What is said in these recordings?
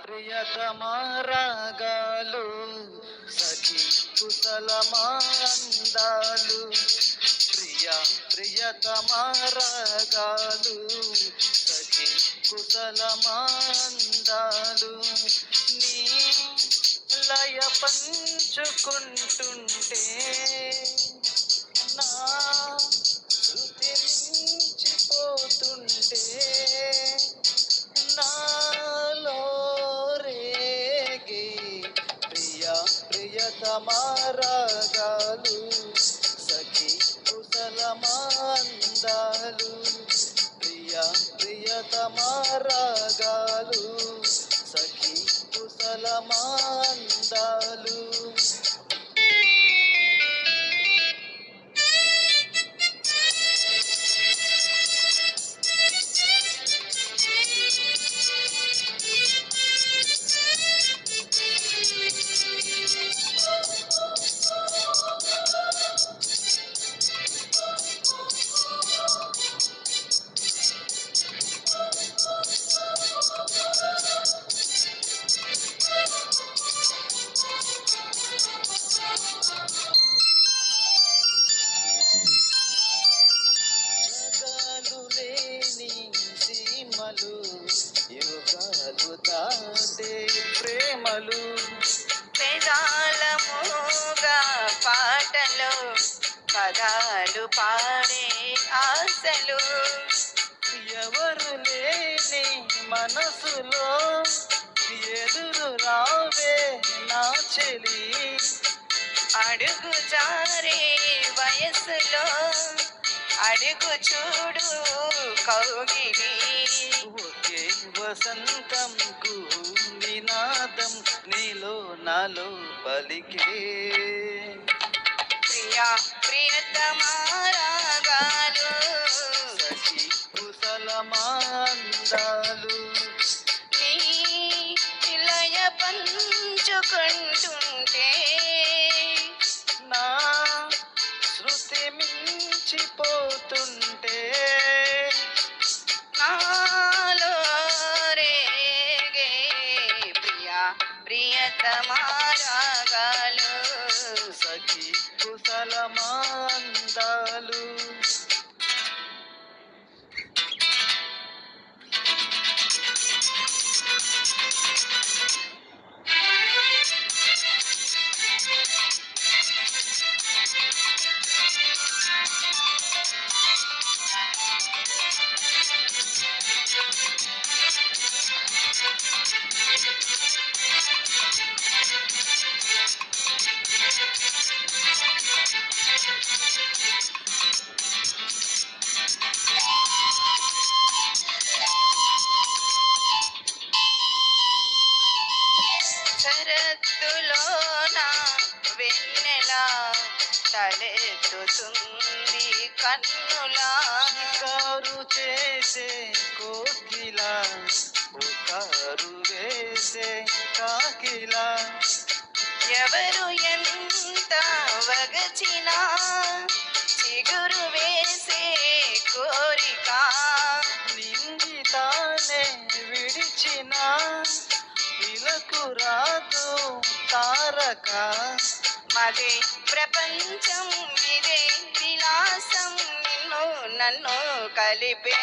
ప్రియతమా రాగాలు సఖి కుశలమా అందాలు ప్రియతమా రాగాలు సఖి కుశలమా అందాలు నీ లయ పంచుకుంటుంటే నా శృతి మించిపోతుంటే నాలో రేగే ప్రియతమా రాగాలు సఖి కుశలమా అందాలు ప్రియతమా రాగాలు సఖి కుశలమా అందాలు సీమలు యుగాలు దాటే ప్రేమలు పెదాలముగా పాటలు పదాలు పాడే ఆశలు ఎవరు లేని మనసులో ఎదురు రావే నా చెలి అడుగు జారే వయసులో అడుగు చూడు కౌగిలి ఒకే వసంతం నినాదం నీలో నాలో పలికే ప్రియతమా రాగాలు సఖి కుశలమా అందాలు నీ ఇలయ పంచుకుంటుంటే నా శృతి మించిపోతుంటే నాలో రేగే ప్రియతమా రాగాలు సఖి కుశలమా అందాలు శరత్తులోన వెన్నెల తలెత్తుతుంది కన్నులా కారు చేసే కోకిల పుకారు వేసే కాకిల ఎవరు ఎంత వగచినా చిగురు వేసే కోరిక నింగితానే విడిచిన ఇలకు రాదు తారక మదే ప్రపంచం ఇదే విలాసం నిన్ను నన్ను కలిపే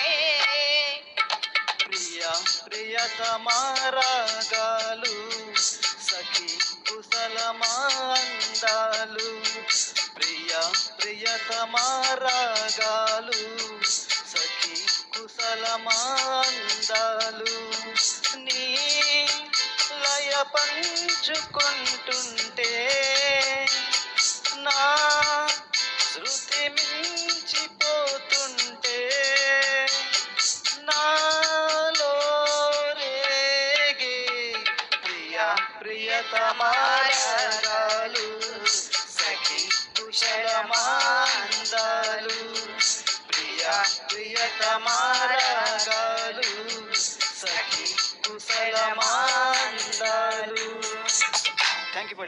ప్రియతమా రాగాలు సఖి కుశలమా అందాలు ప్రియతమా రాగాలు సఖి కుశలమా అందాలు నీ లయ పంచుకుంటుంటే నా శృతి మించిపోతుంటే నాలో రేగే ప్రియతమా రాగాలు సఖి కుశలమా అందాలు ప్రియతమా రాగాలు సఖి కుశలమా అందాలు. Thank you.